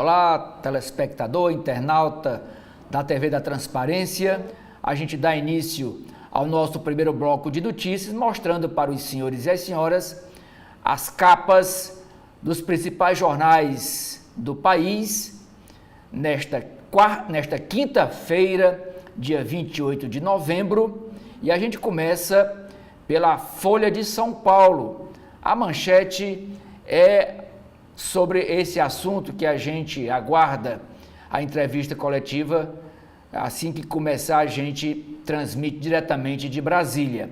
Olá, telespectador, internauta da TV da Transparência. A gente dá início ao nosso primeiro bloco de notícias, mostrando para os senhores e as senhoras as capas dos principais jornais do país nesta quinta-feira, dia 28 de novembro. E a gente começa pela Folha de São Paulo. A manchete é sobre esse assunto que a gente aguarda a entrevista coletiva. Assim que começar, a gente transmite diretamente de Brasília.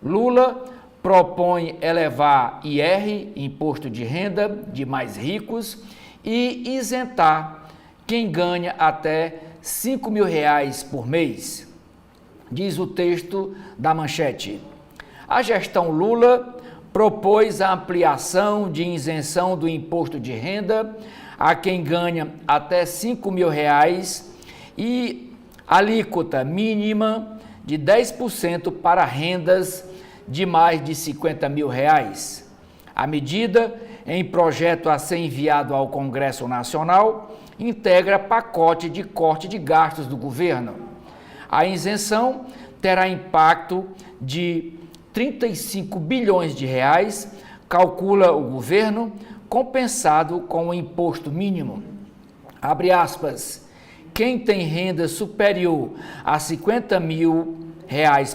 Lula propõe elevar IR, Imposto de Renda, de mais ricos, e isentar quem ganha até R$5 mil por mês. Diz o texto da manchete. A gestão Lula propôs a ampliação de isenção do imposto de renda a quem ganha até R$5 mil e alíquota mínima de 10% para rendas de mais de R$50 mil. A medida, em projeto a ser enviado ao Congresso Nacional, integra pacote de corte de gastos do governo. A isenção terá impacto de R$35 bilhões, calcula o governo, compensado com o imposto mínimo. Abre aspas, quem tem renda superior a R$50 mil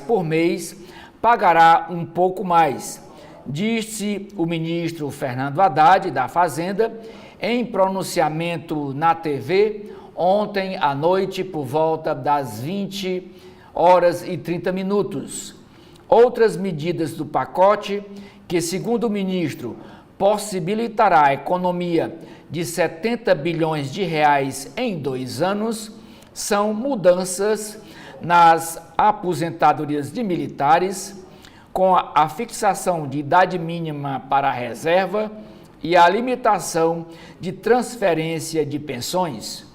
por mês pagará um pouco mais, disse o ministro Fernando Haddad, da Fazenda, em pronunciamento na TV ontem à noite por volta das 20h30. Outras medidas do pacote, que segundo o ministro, possibilitará a economia de R$70 bilhões em 2 anos, são mudanças nas aposentadorias de militares, com a fixação de idade mínima para a reserva e a limitação de transferência de pensões.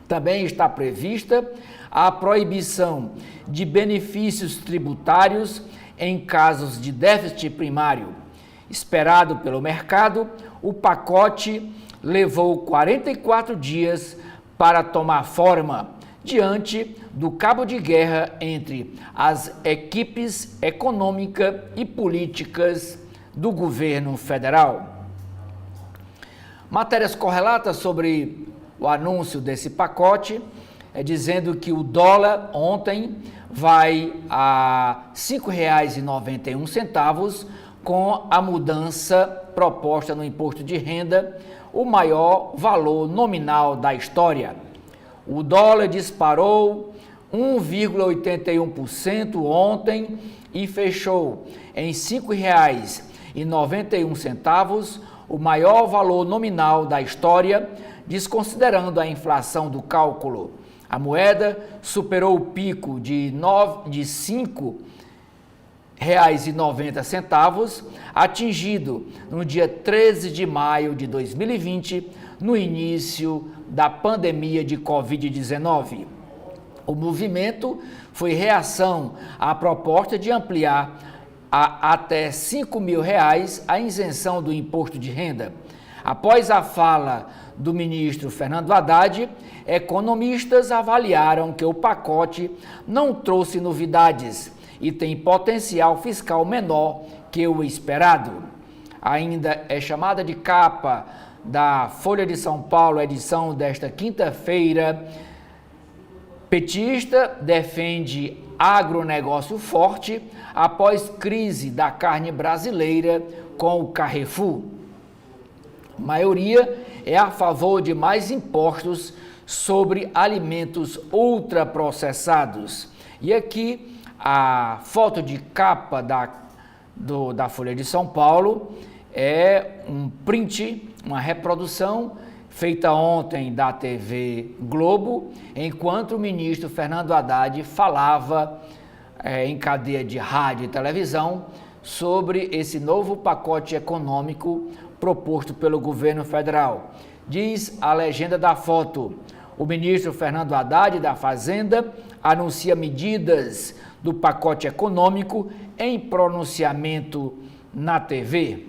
Também está prevista a proibição de benefícios tributários em casos de déficit primário. Esperado pelo mercado, o pacote levou 44 dias para tomar forma, diante do cabo de guerra entre as equipes econômica e políticas do governo federal. Matérias correlatas sobre o anúncio desse pacote, dizendo que o dólar ontem vai a R$ 5,91 com a mudança proposta no imposto de renda, o maior valor nominal da história. O dólar disparou 1,81% ontem e fechou em R$ 5,91, o maior valor nominal da história, desconsiderando a inflação do cálculo. A moeda superou o pico de R$ 5,90, atingido no dia 13 de maio de 2020, no início da pandemia de Covid-19. O movimento foi reação à proposta de ampliar até R$5 mil a isenção do imposto de renda. Após a fala do ministro Fernando Haddad, economistas avaliaram que o pacote não trouxe novidades e tem potencial fiscal menor que o esperado. Ainda é chamada de capa da Folha de São Paulo, edição desta quinta-feira. Petista defende agronegócio forte após crise da carne brasileira com o Carrefour. A maioria é a favor de mais impostos sobre alimentos ultraprocessados. E aqui a foto de capa da Folha de São Paulo é um print, uma reprodução feita ontem da TV Globo, enquanto o ministro Fernando Haddad falava em cadeia de rádio e televisão sobre esse novo pacote econômico proposto pelo governo federal. Diz a legenda da foto: o ministro Fernando Haddad, da Fazenda, anuncia medidas do pacote econômico em pronunciamento na TV.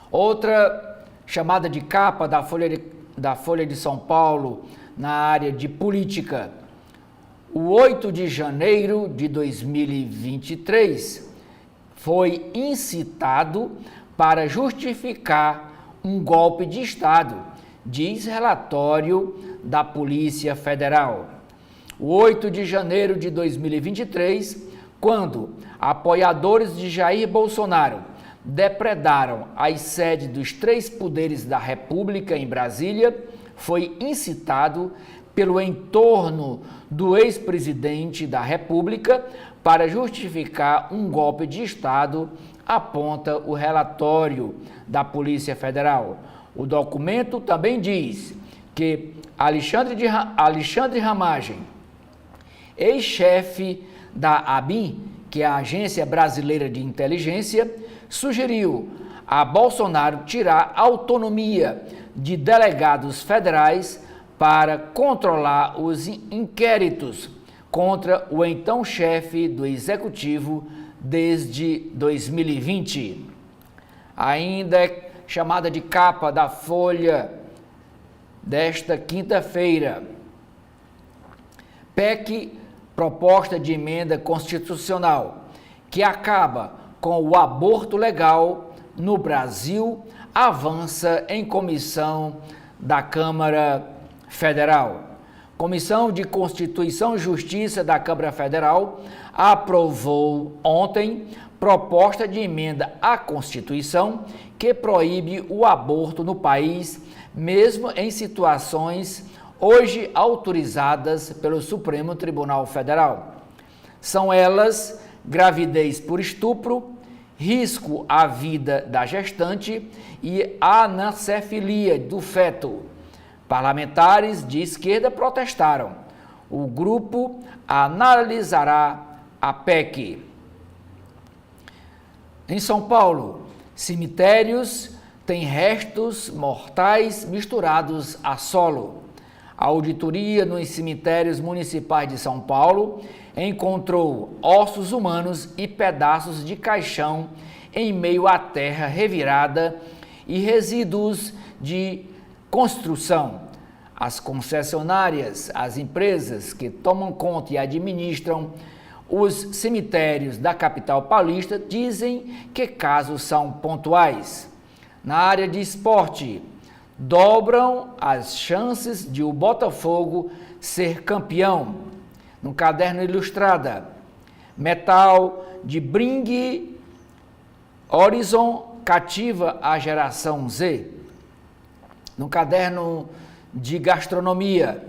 Outra chamada de capa da Folha de São Paulo na área de política. O 8 de janeiro de 2023 foi incitado para justificar um golpe de Estado, diz relatório da Polícia Federal. O 8 de janeiro de 2023, quando apoiadores de Jair Bolsonaro depredaram as sedes dos 3 poderes da República em Brasília, foi incitado pelo entorno do ex-presidente da República para justificar um golpe de Estado, aponta o relatório da Polícia Federal. O documento também diz que Alexandre Ramagem, ex-chefe da ABIN, que é a Agência Brasileira de Inteligência, sugeriu a Bolsonaro tirar a autonomia de delegados federais para controlar os inquéritos contra o então chefe do Executivo desde 2020. Ainda é chamada de capa da Folha desta quinta-feira. PEC, proposta de emenda constitucional, que acaba com o aborto legal no Brasil, avança em comissão da Câmara Federal. Comissão de Constituição e Justiça da Câmara Federal aprovou ontem proposta de emenda à Constituição que proíbe o aborto no país, mesmo em situações hoje autorizadas pelo Supremo Tribunal Federal. São elas gravidez por estupro, risco à vida da gestante e anencefalia do feto. Parlamentares de esquerda protestaram. O grupo analisará a PEC. Em São Paulo, cemitérios têm restos mortais misturados a solo. A auditoria nos cemitérios municipais de São Paulo encontrou ossos humanos e pedaços de caixão em meio à terra revirada e resíduos de construção. As concessionárias, as empresas que tomam conta e administram os cemitérios da capital paulista dizem que casos são pontuais. Na área de esporte, dobram as chances de o Botafogo ser campeão. No caderno Ilustrada, metal de Bring Horizon cativa a geração Z. No caderno de gastronomia,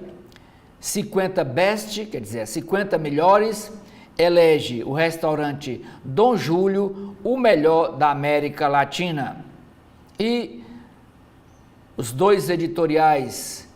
50 Best, quer dizer, 50 melhores, elege o restaurante Dom Júlio o melhor da América Latina. E os 2 editoriais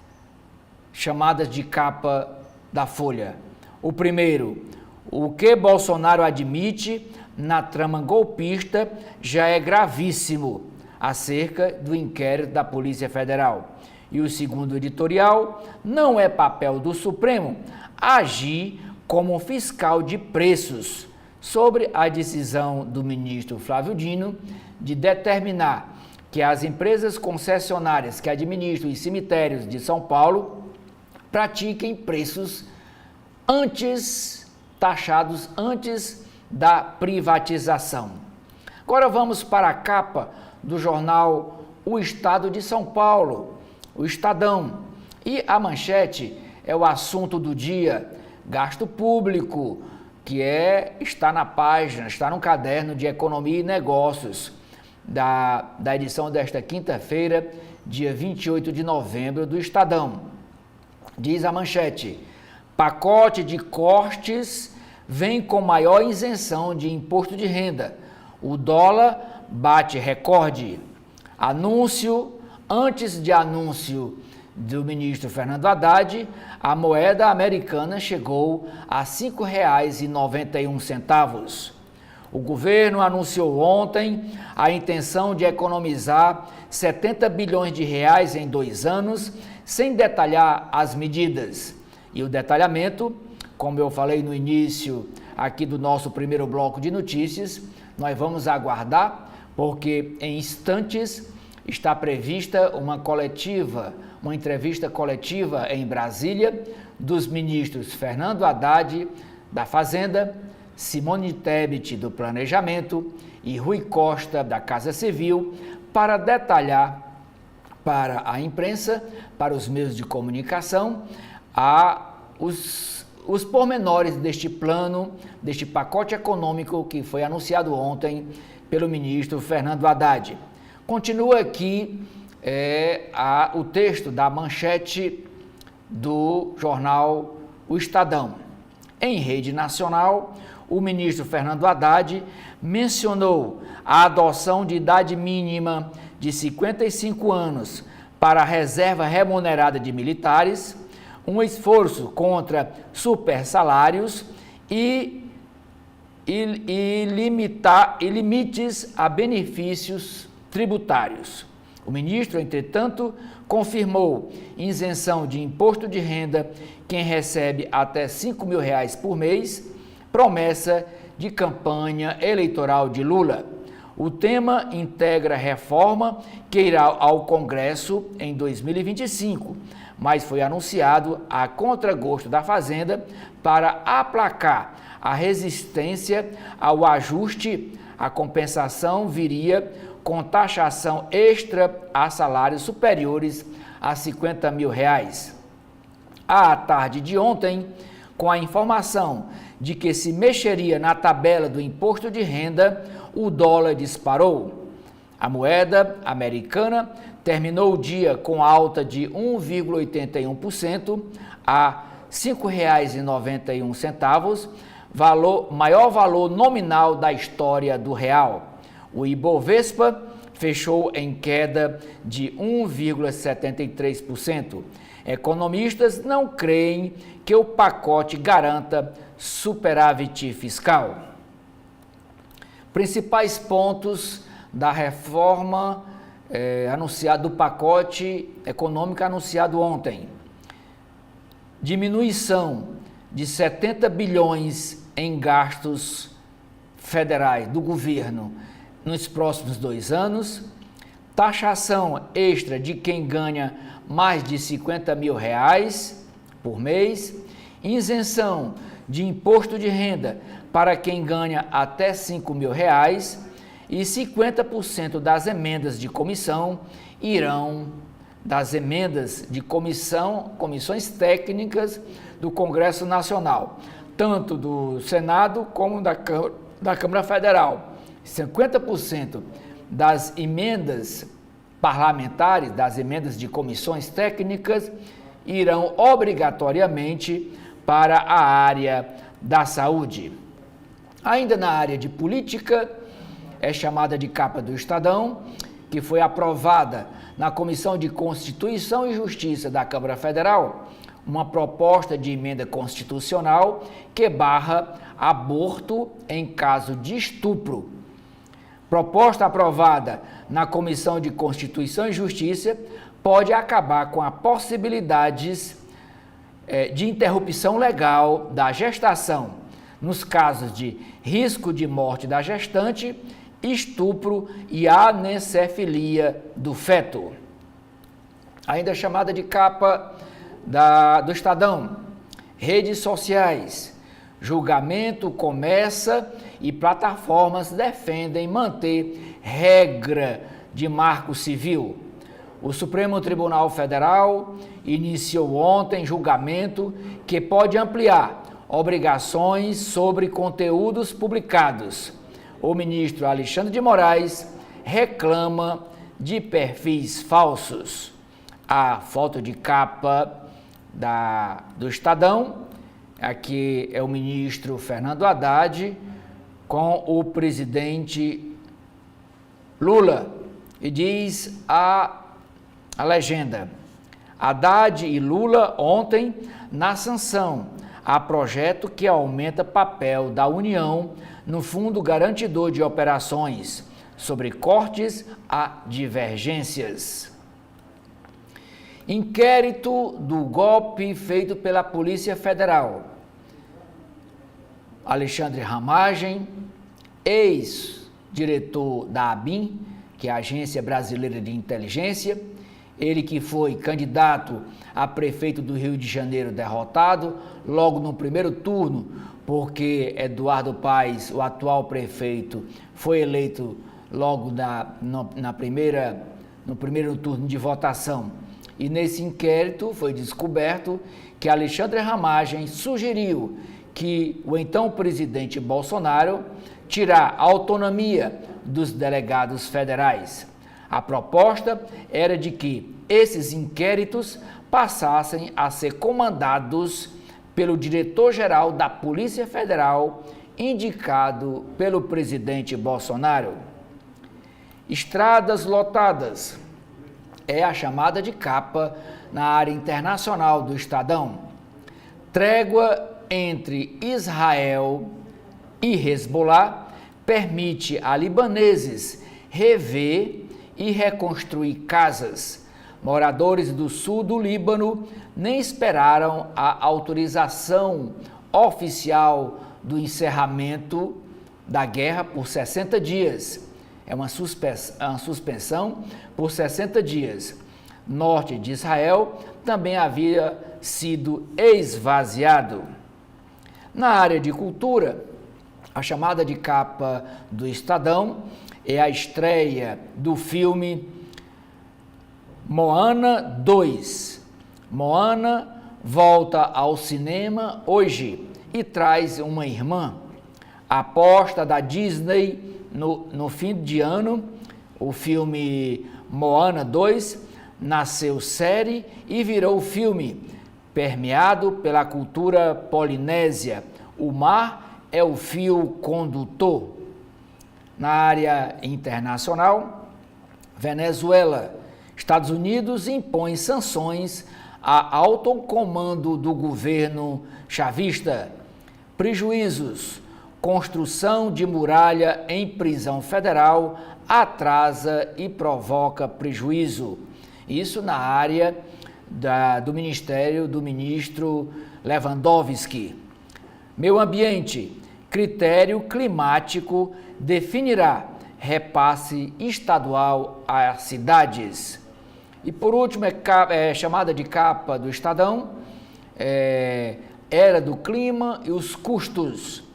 chamadas de capa da Folha. O primeiro, o que Bolsonaro admite na trama golpista já é gravíssimo, acerca do inquérito da Polícia Federal. E o segundo editorial, não é papel do Supremo agir como fiscal de preços, sobre a decisão do ministro Flávio Dino de determinar que as empresas concessionárias que administram os cemitérios de São Paulo pratiquem preços taxados antes da privatização. Agora vamos para a capa do jornal O Estado de São Paulo, o Estadão. E a manchete é o assunto do dia, gasto público, que está na página, está no caderno de Economia e Negócios da edição desta quinta-feira, dia 28 de novembro, do Estadão. Diz a manchete: pacote de cortes vem com maior isenção de imposto de renda. O dólar bate recorde. Antes de anúncio do ministro Fernando Haddad, a moeda americana chegou a R$ 5,91. O governo anunciou ontem a intenção de economizar 70 bilhões de reais em 2 anos, sem detalhar as medidas. E o detalhamento, como eu falei no início aqui do nosso primeiro bloco de notícias, nós vamos aguardar, porque em instantes está prevista uma entrevista coletiva em Brasília dos ministros Fernando Haddad, da Fazenda, Simone Tebet, do Planejamento, e Rui Costa, da Casa Civil, para detalhar para a imprensa, para os meios de comunicação, os pormenores deste plano, deste pacote econômico que foi anunciado ontem pelo ministro Fernando Haddad. Continua aqui o texto da manchete do jornal O Estadão. Em rede nacional, o ministro Fernando Haddad mencionou a adoção de idade mínima de 55 anos para a reserva remunerada de militares, um esforço contra supersalários e limites a benefícios tributários. O ministro, entretanto, confirmou isenção de imposto de renda quem recebe até R$ 5.000 por mês, promessa de campanha eleitoral de Lula. O tema integra reforma que irá ao Congresso em 2025, mas foi anunciado a contragosto da Fazenda para aplacar a resistência ao ajuste. A compensação viria com taxação extra a salários superiores a R$ 50.000. À tarde de ontem, com a informação de que se mexeria na tabela do imposto de renda, o dólar disparou. A moeda americana terminou o dia com alta de 1,81% a R$ 5,91, maior valor nominal da história do real. O Ibovespa fechou em queda de 1,73%. Economistas não creem que o pacote garanta superávit fiscal. Principais pontos da reforma do pacote econômico anunciado ontem. Diminuição de 70 bilhões em gastos federais do governo nos próximos 2 anos, taxação extra de quem ganha mais de R$ 50.000 por mês, isenção de imposto de renda para quem ganha até R$ 5.000 e 50% das emendas de comissão irão das emendas de comissões técnicas do Congresso Nacional, tanto do Senado como da Câmara Federal. 50% das emendas parlamentares, das emendas de comissões técnicas, irão obrigatoriamente para a área da saúde. Ainda na área de política, é chamada de capa do Estadão, que foi aprovada na Comissão de Constituição e Justiça da Câmara Federal, uma proposta de emenda constitucional que barra aborto em caso de estupro. Proposta aprovada na Comissão de Constituição e Justiça pode acabar com a possibilidade de interrupção legal da gestação nos casos de risco de morte da gestante, estupro e anencefalia do feto. Ainda chamada de capa do Estadão, redes sociais, julgamento começa e plataformas defendem manter regra de marco civil. O Supremo Tribunal Federal iniciou ontem julgamento que pode ampliar obrigações sobre conteúdos publicados. O ministro Alexandre de Moraes reclama de perfis falsos. A foto de capa do Estadão, aqui é o ministro Fernando Haddad com o presidente Lula, e diz a legenda: Haddad e Lula ontem na sanção a projeto que aumenta papel da União no Fundo Garantidor de Operações, sobre cortes a divergências. Inquérito do golpe feito pela Polícia Federal. Alexandre Ramagem, ex-diretor da ABIN, que é a Agência Brasileira de Inteligência, ele que foi candidato a prefeito do Rio de Janeiro derrotado, logo no primeiro turno, porque Eduardo Paes, o atual prefeito, foi eleito logo no primeiro turno de votação. E nesse inquérito foi descoberto que Alexandre Ramagem sugeriu que o então presidente Bolsonaro tirar a autonomia dos delegados federais. A proposta era de que esses inquéritos passassem a ser comandados pelo diretor-geral da Polícia Federal, indicado pelo presidente Bolsonaro. Estradas lotadas é a chamada de capa na área internacional do Estadão. Trégua entre Israel e Hezbollah permite a libaneses rever e reconstruir casas. Moradores do sul do Líbano nem esperaram a autorização oficial do encerramento da guerra por 60 dias. É uma suspensão por 60 dias. Norte de Israel também havia sido esvaziado. Na área de cultura, a chamada de capa do Estadão é a estreia do filme Moana 2. Moana volta ao cinema hoje e traz uma irmã. A aposta da Disney no fim de ano, o filme Moana 2 nasceu série e virou filme, permeado pela cultura polinésia. O mar é o fio condutor. Na área internacional, Venezuela, Estados Unidos impõem sanções a alto comando do governo chavista. Prejuízos. Construção de muralha em prisão federal atrasa e provoca prejuízo. Isso na área do ministério do ministro Lewandowski. Meio ambiente. Critério climático definirá repasse estadual às cidades. E por último, chamada de capa do Estadão, era do clima e os custos.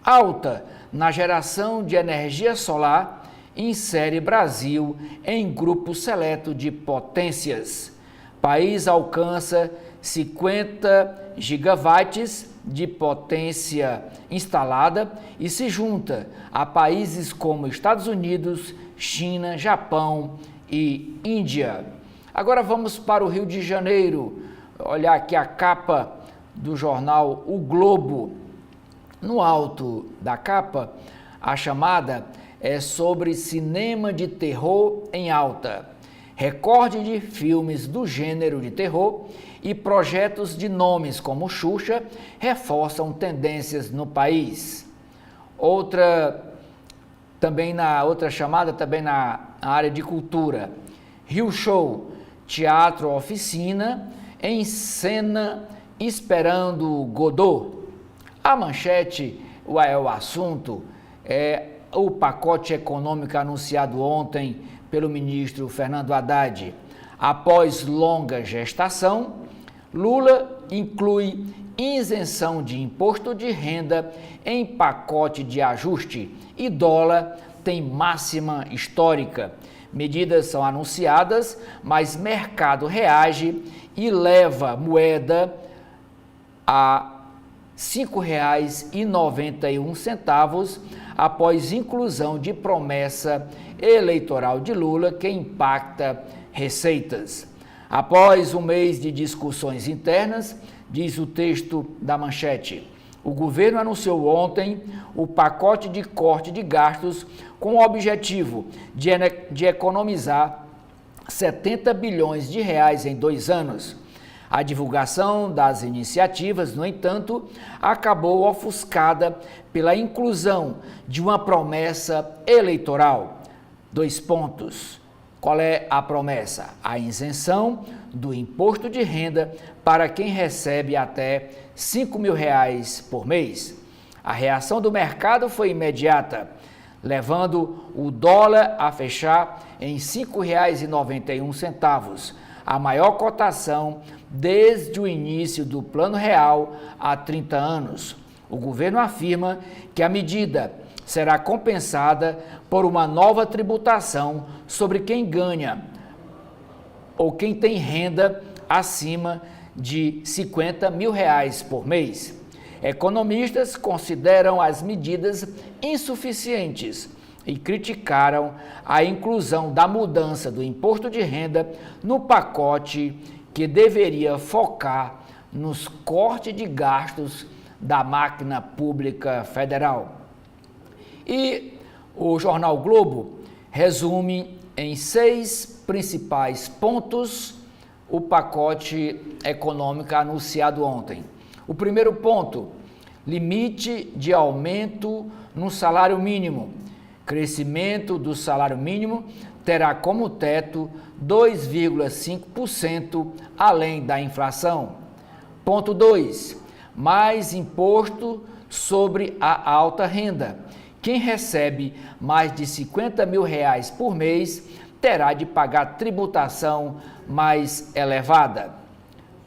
Alta na geração de energia solar insere Brasil em grupo seleto de potências. País alcança 50 gigawatts de potência instalada e se junta a países como Estados Unidos, China, Japão e Índia. Agora vamos para o Rio de Janeiro, olhar aqui a capa do jornal O Globo. No alto da capa, a chamada é sobre cinema de terror em alta. Recorde de filmes do gênero de terror e projetos de nomes como Xuxa reforçam tendências no país. Outra chamada também na área de cultura. Rio Show, teatro oficina, em cena Esperando Godot. A manchete, o assunto, é o pacote econômico anunciado ontem pelo ministro Fernando Haddad. Após longa gestação, Lula inclui isenção de imposto de renda em pacote de ajuste e dólar tem máxima histórica. Medidas são anunciadas, mas mercado reage e leva moeda a R$ 5,91 após inclusão de promessa eleitoral de Lula que impacta receitas. Após um mês de discussões internas, diz o texto da manchete, o governo anunciou ontem o pacote de corte de gastos com o objetivo de economizar 70 bilhões de reais em 2 anos. A divulgação das iniciativas, no entanto, acabou ofuscada pela inclusão de uma promessa eleitoral. 2 pontos. Qual é a promessa? A isenção do imposto de renda para quem recebe até R$ 5.000 por mês. A reação do mercado foi imediata. levando o dólar a fechar em R$ 5,91, a maior cotação desde o início do Plano Real há 30 anos. O governo afirma que a medida será compensada por uma nova tributação sobre quem ganha ou quem tem renda acima de R$ 50 mil por mês. Economistas consideram as medidas insuficientes e criticaram a inclusão da mudança do imposto de renda no pacote que deveria focar nos cortes de gastos da máquina pública federal. E o Jornal Globo resume em 6 principais pontos o pacote econômico anunciado ontem. O primeiro ponto, limite de aumento no salário mínimo. Crescimento do salário mínimo terá como teto 2,5% além da inflação. Ponto 2, mais imposto sobre a alta renda. Quem recebe mais de R$ 50 mil por mês terá de pagar tributação mais elevada.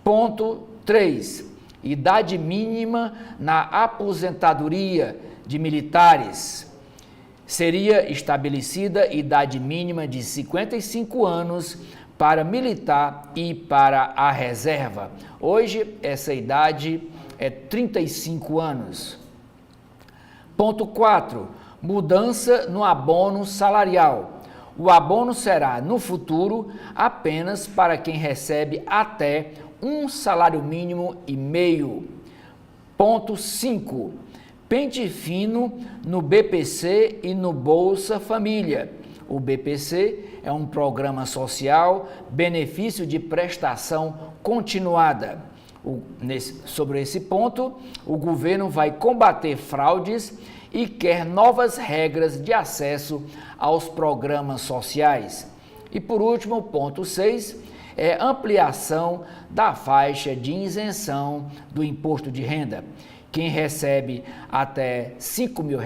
Ponto 3, idade mínima na aposentadoria de militares. Seria estabelecida idade mínima de 55 anos para militar e para a reserva. Hoje, essa idade é 35 anos. Ponto 4, mudança no abono salarial. O abono será, no futuro, apenas para quem recebe até um salário mínimo e meio. Ponto 5, pente fino no BPC e no Bolsa Família. O BPC é um programa social, benefício de prestação continuada. Sobre esse ponto, o governo vai combater fraudes e quer novas regras de acesso aos programas sociais. E por último, ponto 6, é ampliação da faixa de isenção do imposto de renda. Quem recebe até R$ 5 mil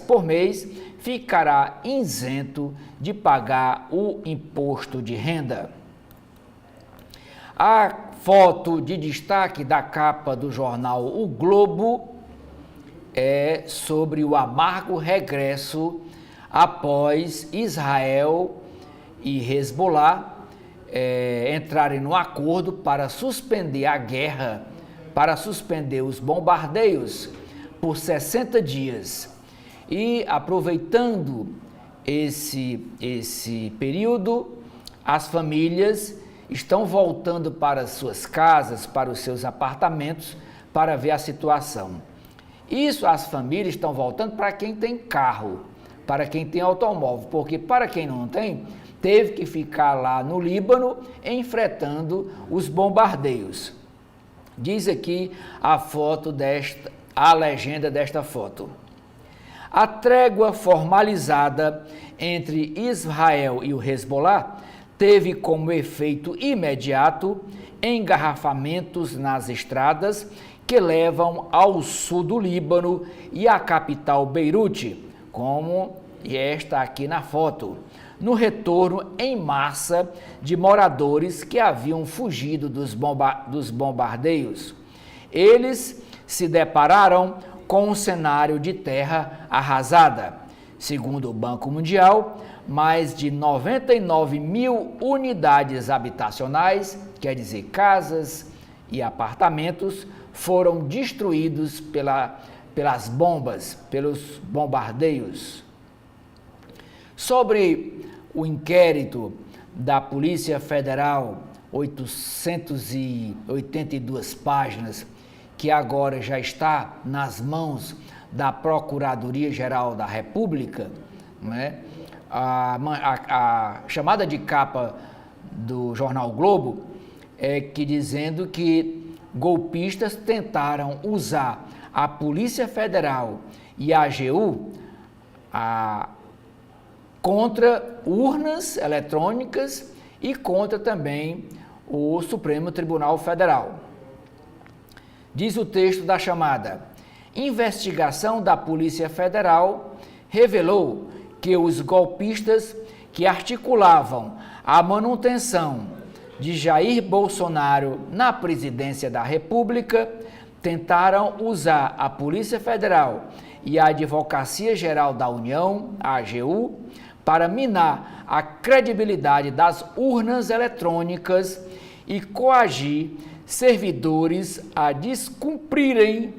por mês ficará isento de pagar o imposto de renda. A foto de destaque da capa do jornal O Globo é sobre o amargo regresso após Israel e Hezbollah entrarem no acordo para suspender a guerra, para suspender os bombardeios por 60 dias. E aproveitando esse período, as famílias estão voltando para suas casas, para os seus apartamentos, para ver a situação. Isso, as famílias estão voltando para quem tem carro, para quem tem automóvel, porque para quem não tem, teve que ficar lá no Líbano enfrentando os bombardeios. Diz aqui a legenda desta foto. A trégua formalizada entre Israel e o Hezbollah teve como efeito imediato engarrafamentos nas estradas que levam ao sul do Líbano e à capital Beirute, como está aqui na foto, no retorno em massa de moradores que haviam fugido dos bombardeios. Eles se depararam com um cenário de terra arrasada. Segundo o Banco Mundial, mais de 99 mil unidades habitacionais, quer dizer, casas e apartamentos, foram destruídos pelas bombas, pelos bombardeios. Sobre o inquérito da Polícia Federal, 882 páginas, que agora já está nas mãos da Procuradoria-Geral da República, né? A chamada de capa do jornal Globo é que dizendo que golpistas tentaram usar a Polícia Federal e a AGU contra urnas eletrônicas e contra também o Supremo Tribunal Federal. Diz o texto da chamada: investigação da Polícia Federal revelou que os golpistas que articulavam a manutenção de Jair Bolsonaro na presidência da República tentaram usar a Polícia Federal e a Advocacia Geral da União, a AGU, para minar a credibilidade das urnas eletrônicas e coagir servidores a descumprirem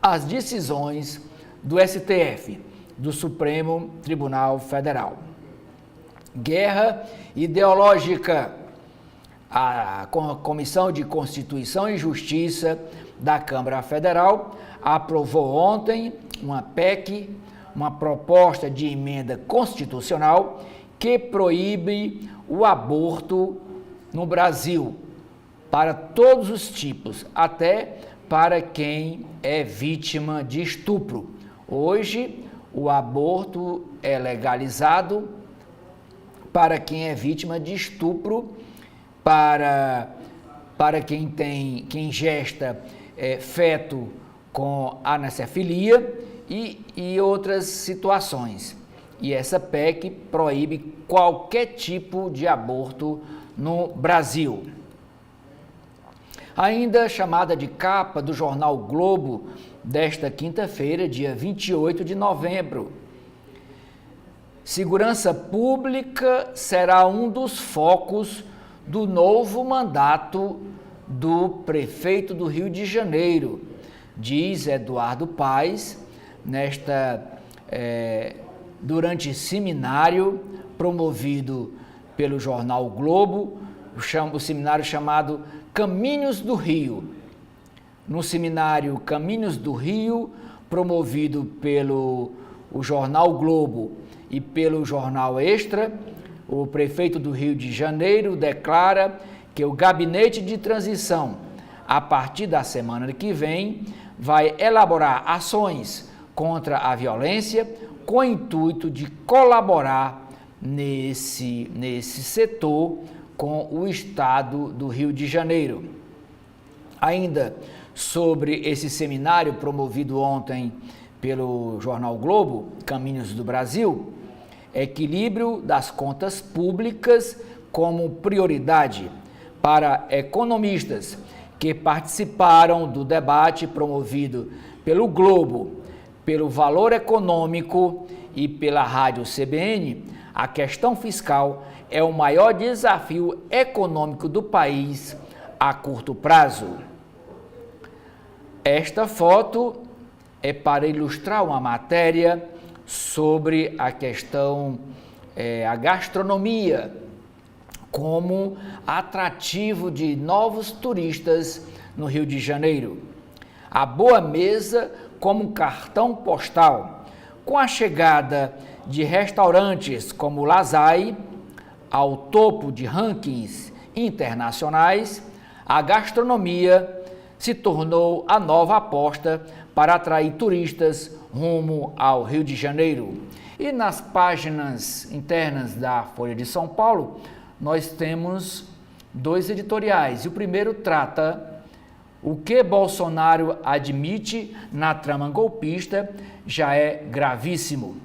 as decisões do STF, do Supremo Tribunal Federal. Guerra ideológica. A Comissão de Constituição e Justiça da Câmara Federal aprovou ontem uma PEC, uma proposta de emenda constitucional que proíbe o aborto no Brasil para todos os tipos, até para quem é vítima de estupro. Hoje, o aborto é legalizado para quem é vítima de estupro, para quem gesta feto com anencefalia e outras situações. E essa PEC proíbe qualquer tipo de aborto no Brasil. Ainda chamada de capa do jornal Globo desta quinta-feira, dia 28 de novembro. Segurança pública será um dos focos do novo mandato do prefeito do Rio de Janeiro, diz Eduardo Paes, durante seminário promovido pelo jornal Globo, o seminário chamado Caminhos do Rio. No seminário Caminhos do Rio, promovido pelo o jornal Globo e pelo jornal Extra, o prefeito do Rio de Janeiro declara que o gabinete de transição, a partir da semana que vem, vai elaborar ações contra a violência com o intuito de colaborar nesse setor com o estado do Rio de Janeiro. Ainda sobre esse seminário promovido ontem pelo jornal Globo, Caminhos do Brasil, equilíbrio das contas públicas como prioridade para economistas que participaram do debate promovido pelo Globo, pelo Valor Econômico e pela Rádio CBN. A questão fiscal é o maior desafio econômico do país a curto prazo. Esta foto é para ilustrar uma matéria sobre a questão, a gastronomia, como atrativo de novos turistas no Rio de Janeiro. A boa mesa como cartão postal, com a chegada de restaurantes como Lazai ao topo de rankings internacionais, a gastronomia se tornou a nova aposta para atrair turistas rumo ao Rio de Janeiro. E nas páginas internas da Folha de São Paulo, nós temos dois editoriais. E o primeiro trata o que Bolsonaro admite na trama golpista já é gravíssimo.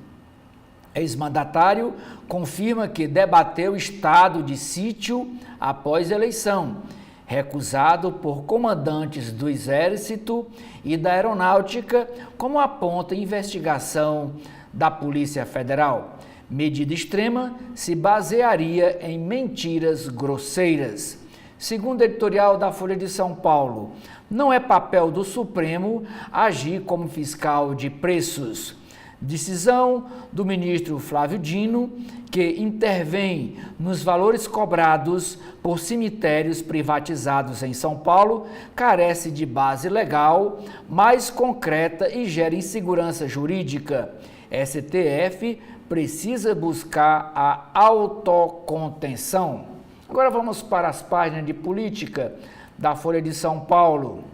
Ex-mandatário confirma que debateu estado de sítio após eleição, recusado por comandantes do Exército e da Aeronáutica, como aponta a investigação da Polícia Federal. Medida extrema se basearia em mentiras grosseiras. Segundo o editorial da Folha de São Paulo, não é papel do Supremo agir como fiscal de preços. Decisão do ministro Flávio Dino, que intervém nos valores cobrados por cemitérios privatizados em São Paulo, carece de base legal mais concreta e gera insegurança jurídica. STF precisa buscar a autocontenção. Agora vamos para as páginas de política da Folha de São Paulo.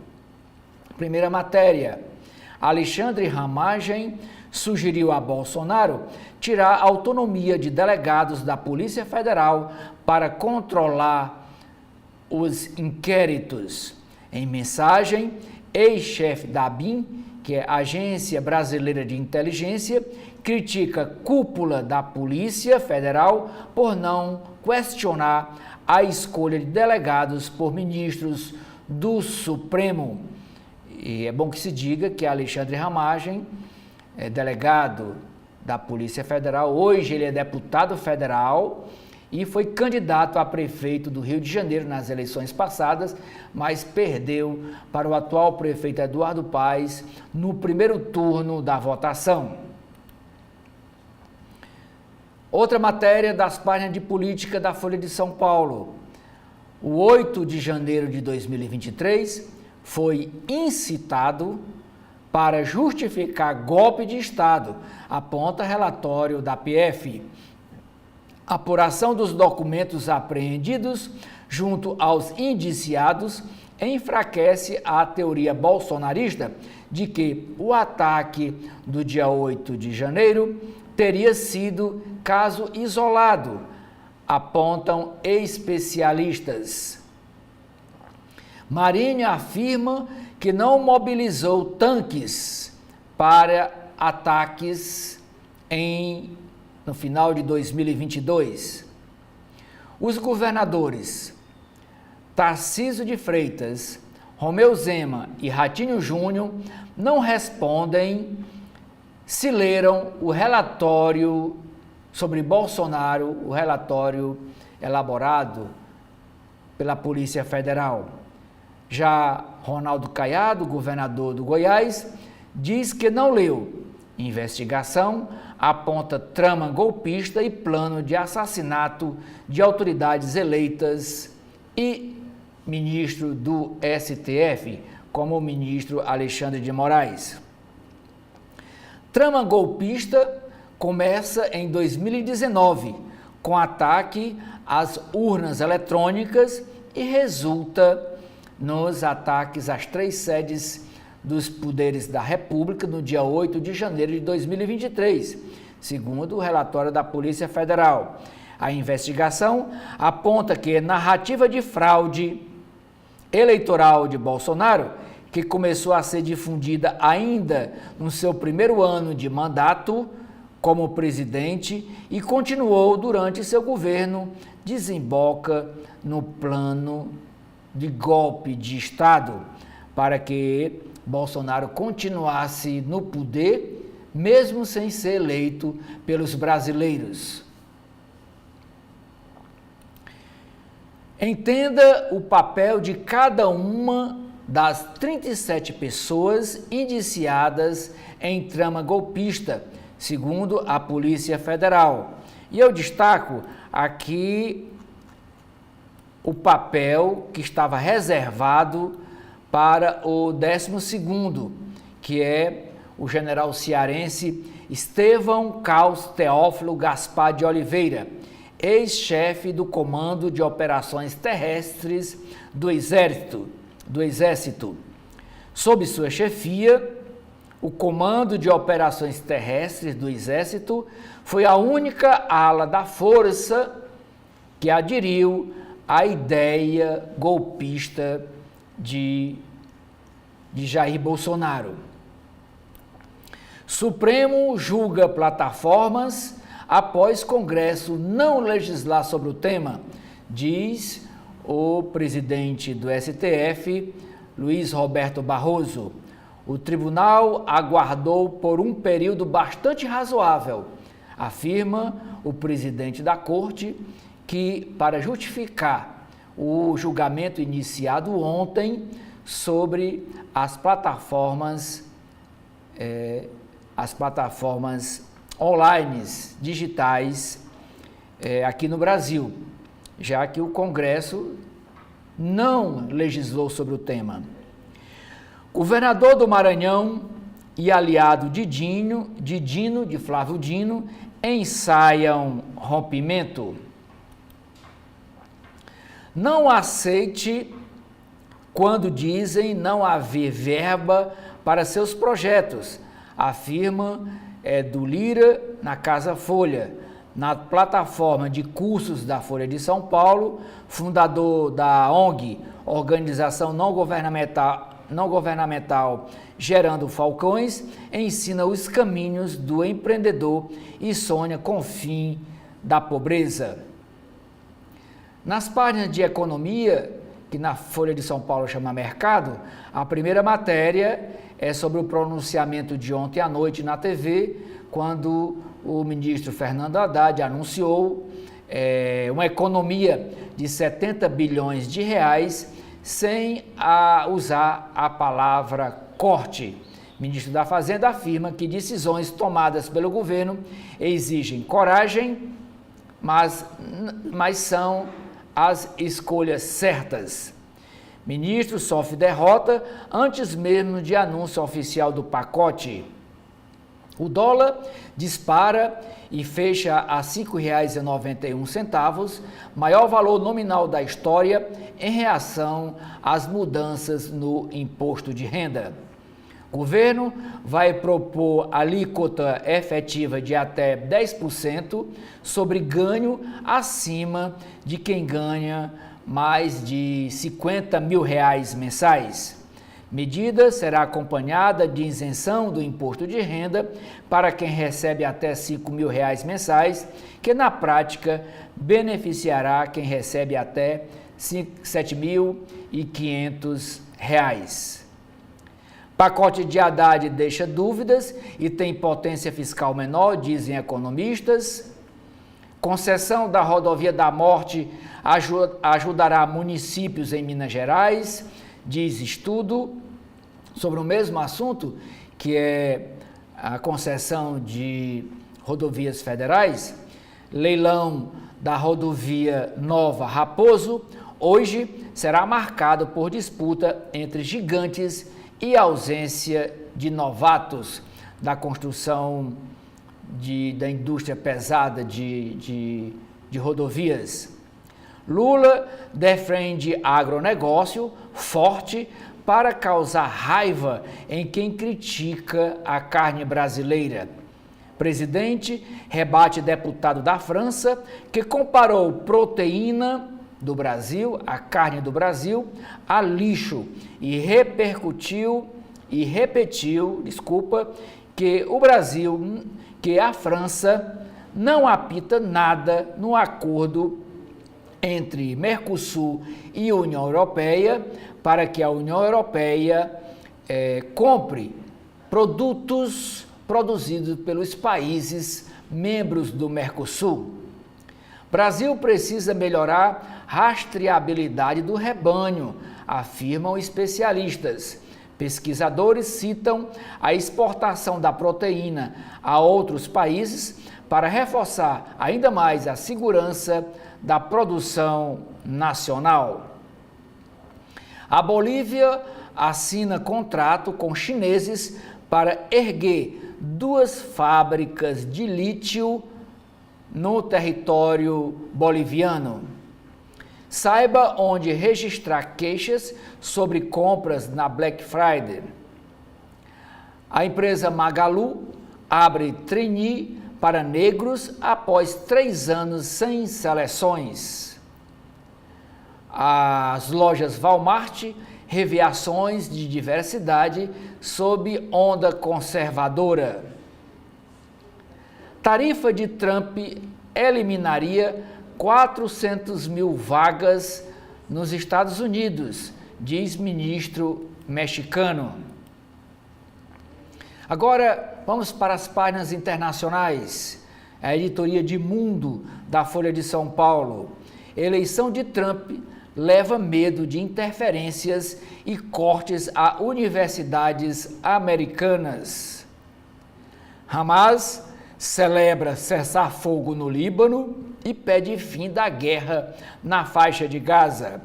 Primeira matéria: Alexandre Ramagem sugeriu a Bolsonaro tirar a autonomia de delegados da Polícia Federal para controlar os inquéritos. Em mensagem, ex-chefe da ABIN que é a Agência Brasileira de Inteligência, critica cúpula da Polícia Federal por não questionar a escolha de delegados por ministros do Supremo. E é bom que se diga que Alexandre Ramagem é delegado da Polícia Federal, hoje ele é deputado federal e foi candidato a prefeito do Rio de Janeiro nas eleições passadas, mas perdeu para o atual prefeito Eduardo Paes no primeiro turno da votação. Outra matéria das páginas de política da Folha de São Paulo. O 8 de janeiro de 2023 foi incitado para justificar golpe de Estado, aponta relatório da PF. Apuração dos documentos apreendidos junto aos indiciados enfraquece a teoria bolsonarista de que o ataque do dia 8 de janeiro teria sido caso isolado, apontam especialistas. Marinha afirma que não mobilizou tanques para ataques no final de 2022. Os governadores Tarcísio de Freitas, Romeu Zema e Ratinho Júnior não respondem se leram o relatório sobre Bolsonaro, o relatório elaborado pela Polícia Federal. Já Ronaldo Caiado, governador do Goiás, diz que não leu. Investigação aponta trama golpista e plano de assassinato de autoridades eleitas e ministro do STF, como o ministro Alexandre de Moraes. Trama golpista começa em 2019, com ataque às urnas eletrônicas e resulta nos ataques às 3 sedes dos poderes da República no dia 8 de janeiro de 2023, segundo o relatório da Polícia Federal. A investigação aponta que a narrativa de fraude eleitoral de Bolsonaro, que começou a ser difundida ainda no seu primeiro ano de mandato como presidente e continuou durante seu governo, desemboca no plano de golpe de Estado para que Bolsonaro continuasse no poder, mesmo sem ser eleito pelos brasileiros. Entenda o papel de cada uma das 37 pessoas indiciadas em trama golpista, segundo a Polícia Federal. E eu destaco aqui o papel que estava reservado para o 12º, que é o general cearense Estevão Caus Teófilo Gaspar de Oliveira, ex-chefe do Comando de Operações Terrestres do Exército. Sob sua chefia, o Comando de Operações Terrestres do Exército foi a única ala da força que aderiu à ideia golpista de Jair Bolsonaro. Supremo julga plataformas após Congresso não legislar sobre o tema, diz o presidente do STF, Luiz Roberto Barroso. O tribunal aguardou por um período bastante razoável, afirma o presidente da corte, que para justificar o julgamento iniciado ontem sobre as plataformas online, digitais, aqui no Brasil, já que o Congresso não legislou sobre o tema. Governador do Maranhão e aliado de Flávio Dino, ensaiam rompimento. Não aceite quando dizem não haver verba para seus projetos, afirma Edu Lira na Casa Folha. Na plataforma de cursos da Folha de São Paulo, fundador da ONG, Organização Não não governamental Gerando Falcões ensina os caminhos do empreendedor e sonha com o fim da pobreza. Nas páginas de economia, que na Folha de São Paulo chama Mercado, a primeira matéria é sobre o pronunciamento de ontem à noite na TV, quando o ministro Fernando Haddad anunciou uma economia de 70 bilhões de reais sem usar a palavra corte. O ministro da Fazenda afirma que decisões tomadas pelo governo exigem coragem, mas são as escolhas certas. Ministro sofre derrota antes mesmo de anúncio oficial do pacote. O dólar dispara e fecha a R$ 5,91, maior valor nominal da história, em reação às mudanças no imposto de renda. O governo vai propor alíquota efetiva de até 10% sobre ganho acima de quem ganha mais de R$ 50 mil mensais. Medida será acompanhada de isenção do imposto de renda para quem recebe até R$ 5 mil mensais, que na prática beneficiará quem recebe até R$ 7.500. Pacote de Haddad deixa dúvidas e tem potência fiscal menor, dizem economistas. Concessão da rodovia da morte ajudará municípios em Minas Gerais, diz estudo. Sobre o mesmo assunto, que é a concessão de rodovias federais, leilão da rodovia Nova Raposo, hoje será marcado por disputa entre gigantes e ausência de novatos da construção da indústria pesada de rodovias. Lula defende agronegócio forte para causar raiva em quem critica a carne brasileira. Presidente rebate deputado da França que comparou proteína do Brasil, a carne do Brasil, a lixo e repetiu que a França não apita nada no acordo entre Mercosul e União Europeia para que a União Europeia compre produtos produzidos pelos países membros do Mercosul. Brasil precisa melhorar a rastreabilidade do rebanho, afirmam especialistas. Pesquisadores citam a exportação da proteína a outros países para reforçar ainda mais a segurança da produção nacional. A Bolívia assina contrato com chineses para erguer 2 fábricas de lítio no território boliviano. Saiba onde registrar queixas sobre compras na Black Friday. A empresa Magalu abre trainee para negros após 3 anos sem seleções. As lojas Walmart revê ações de diversidade sob onda conservadora. Tarifa de Trump eliminaria 400 mil vagas nos Estados Unidos, diz ministro mexicano. Agora, vamos para as páginas internacionais. A editoria de Mundo da Folha de São Paulo. Eleição de Trump leva medo de interferências e cortes a universidades americanas. Hamas celebra cessar-fogo no Líbano e pede fim da guerra na faixa de Gaza.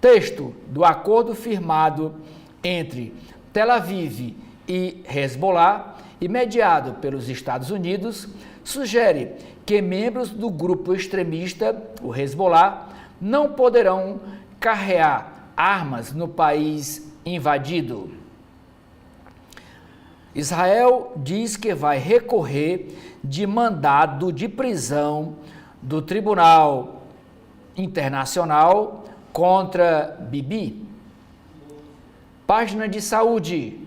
Texto do acordo firmado entre Tel Aviv e Hezbollah e mediado pelos Estados Unidos, sugere que membros do grupo extremista, o Hezbollah, não poderão carregar armas no país invadido. Israel diz que vai recorrer de mandado de prisão do Tribunal Internacional contra Bibi. Página de saúde.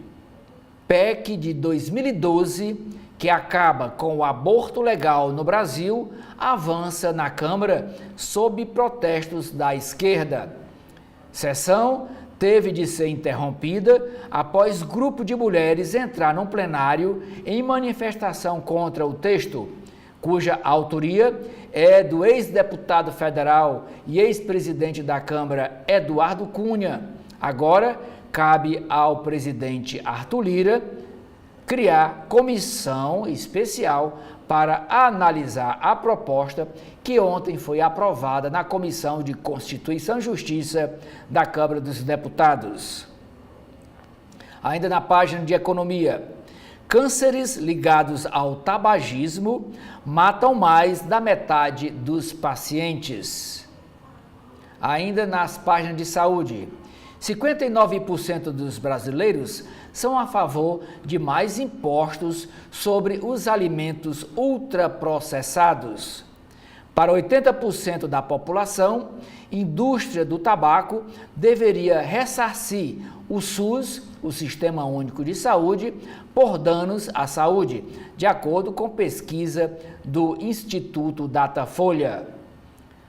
PEC de 2012, que acaba com o aborto legal no Brasil, avança na Câmara sob protestos da esquerda. Sessão teve de ser interrompida após grupo de mulheres entrar no plenário em manifestação contra o texto, cuja autoria é do ex-deputado federal e ex-presidente da Câmara, Eduardo Cunha. Agora, cabe ao presidente Arthur Lira criar comissão especial para analisar a proposta que ontem foi aprovada na Comissão de Constituição e Justiça da Câmara dos Deputados. Ainda na página de economia, cânceres ligados ao tabagismo matam mais da metade dos pacientes. Ainda nas páginas de saúde, 59% dos brasileiros são a favor de mais impostos sobre os alimentos ultraprocessados. Para 80% da população, a indústria do tabaco deveria ressarcir o SUS, o Sistema Único de Saúde, por danos à saúde, de acordo com pesquisa do Instituto Datafolha.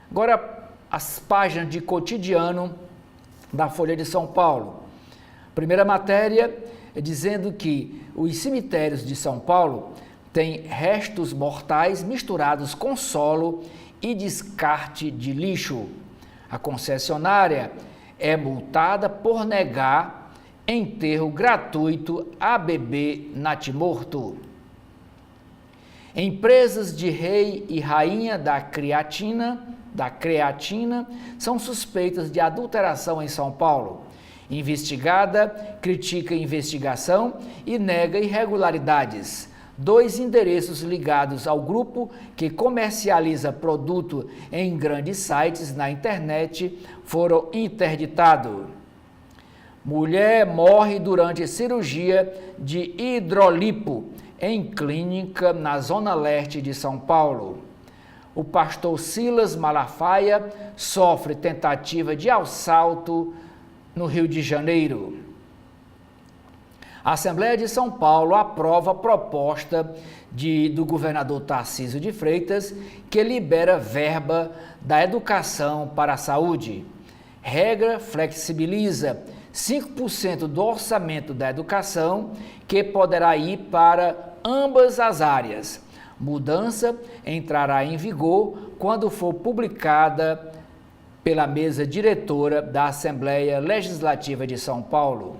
Agora, as páginas de cotidiano da Folha de São Paulo. Primeira matéria é dizendo que os cemitérios de São Paulo têm restos mortais misturados com solo e descarte de lixo. A concessionária é multada por negar enterro gratuito a bebê natimorto. Empresas de rei e rainha da creatina são suspeitas de adulteração em São Paulo. Investigada critica a investigação e nega irregularidades. 2 endereços ligados ao grupo que comercializa produto em grandes sites na internet foram interditados. Mulher morre durante cirurgia de hidrolipo em clínica na Zona Leste de São Paulo. O pastor Silas Malafaia sofre tentativa de assalto no Rio de Janeiro. A Assembleia de São Paulo aprova a proposta do governador Tarcísio de Freitas, que libera verba da educação para a saúde. Regra flexibiliza 5% do orçamento da educação, que poderá ir para ambas as áreas. Mudança entrará em vigor quando for publicada pela mesa diretora da Assembleia Legislativa de São Paulo.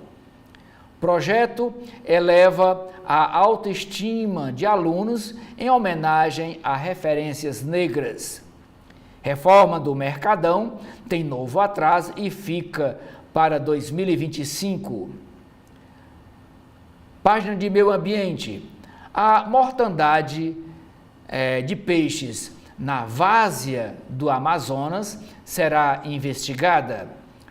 Projeto eleva a autoestima de alunos em homenagem a referências negras. Reforma do Mercadão tem novo atraso e fica para 2025. Página de Meio Ambiente. A mortandade de peixes na várzea do Amazonas será investigada.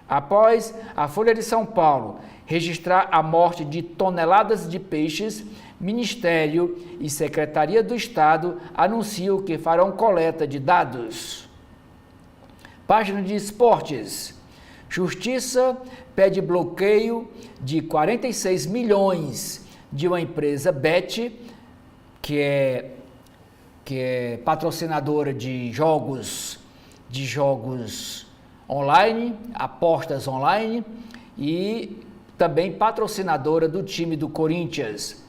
Após a Folha de São Paulo registrar a morte de toneladas de peixes, Ministério e Secretaria do Estado anunciam que farão coleta de dados. Página de esportes. Justiça pede bloqueio de 46 milhões de uma empresa Bet, que é patrocinadora de jogos online, apostas online, e também patrocinadora do time do Corinthians.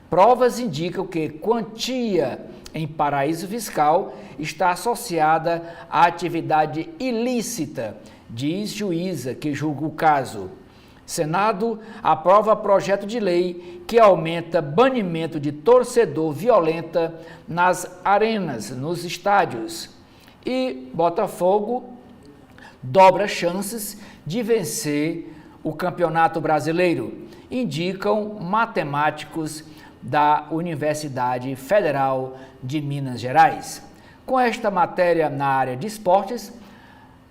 Provas indicam que quantia em paraíso fiscal está associada à atividade ilícita, diz juíza que julga o caso. Senado aprova projeto de lei que aumenta banimento de torcedor violenta nas arenas, nos estádios. E Botafogo dobra chances de vencer o Campeonato Brasileiro, indicam matemáticos da Universidade Federal de Minas Gerais. Com esta matéria na área de esportes,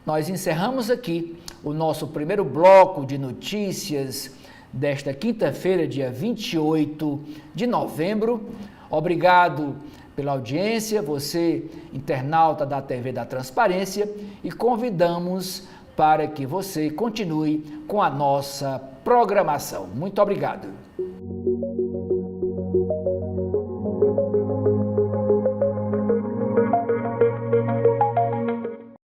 nós encerramos aqui o nosso primeiro bloco de notícias desta quinta-feira, dia 28 de novembro. Obrigado pela audiência, você, internauta da TV da Transparência, e convidamos para que você continue com a nossa programação. Muito obrigado.